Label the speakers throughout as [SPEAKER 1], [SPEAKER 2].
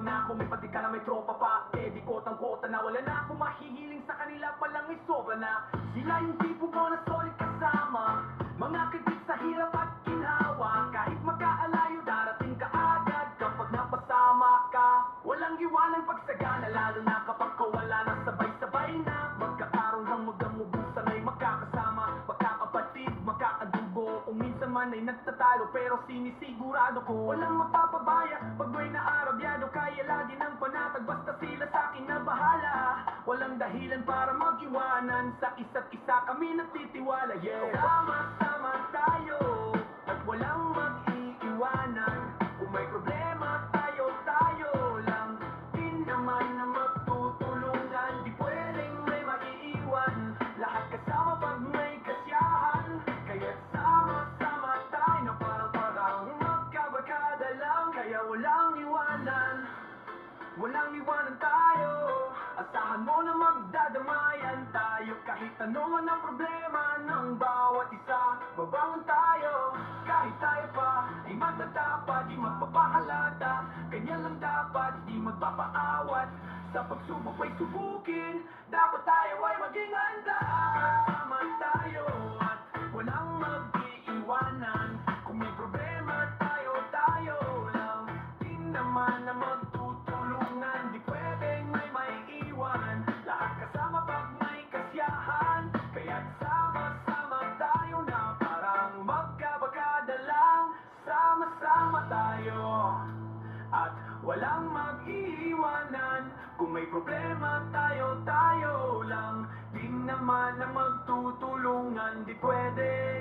[SPEAKER 1] na ako, may pati ka na may tropa pa. Eh di kotang-kota na, wala na akong mahihiling sa kanila palang ay sobra na. Sila yung tipo ko na solid kasama, mga kagit sa hirap at ginhawa. Kahit magkaalayo, darating ka agad kapag napasama ka. Walang iwanan pagsagana, lalo na kapag kawala na, sabay-sabay na. Magkakaroon hanggang ubusan ay magkakasama, magkakapatid, magkakadugo. Kung minsan man ay nagtatalo, pero sinisigurado ko walang mapapabaya. Pag may naarabyado, kaya lagi ng panatag, basta sila sa'kin na bahala. Walang dahilan para mag-iwanan, sa isa't isa kami nagtitiwala. Yeah, sama-sama tayo at walang mag-iiwanan. Kung may problema, tayo lang din naman na magtutulungan. Di pwedeng may maiiwan, lahat kasama pag may kasiyahan. Kaya't sama-sama tayo na parang magkabarkada lang. Kaya walang iwanan, walang iwanan tayo. Asahan mo na magdadamayan tayo. Kahit anong ang problema ng bawat isa, babangon tayo. Kahit tayo pa ay magtatapad, di magpapahalata. Ganyan lang dapat, di magpapaawat. Sa pagsubok ay subukin, dapat tayo ay maging handa. Kasama tayo at walang mag-iiwanan. Kung may problema, tayo lang din naman na magtutulungan. Di pwedeng may maiiwan, lahat kasama pag may kasiyahan. Kaya't sama-sama tayo na parang magkabarkada lang. Sama-sama tayo at walang mag-iiwanan. Kung may problema, tayo lang din naman na magtutulungan. Di pwede.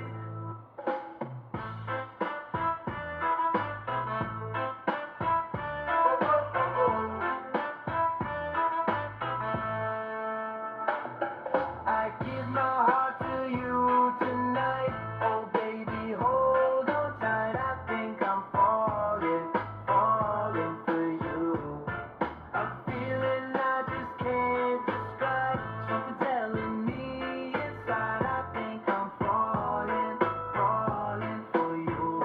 [SPEAKER 1] I give my heart to you tonight. Oh baby, hold on tight. I think I'm falling for you. A feeling I just can't describe. Something telling me inside. I think I'm falling for you.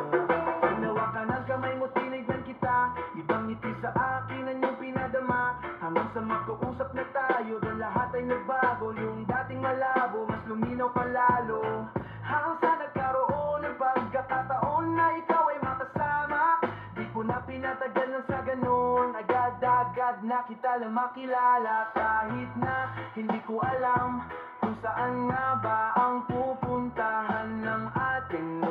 [SPEAKER 1] Hinawakan ang kamay mo, tinignan kita. Ibang ngiti sa akin ang iyong pinadama. Hanggang sa magkausap na tayo, doon lahat ay nagbago. Yung dating malabo, mas luminaw pa lalo. Hanggang sa nagkaroon ng pagkakataon na ikaw ay makasama. Di ko na pinatagal ng sa ganun, agad-agad na kita lang makilala. Kahit na hindi ko alam kung saan nga ba ang pupuntahan ng ating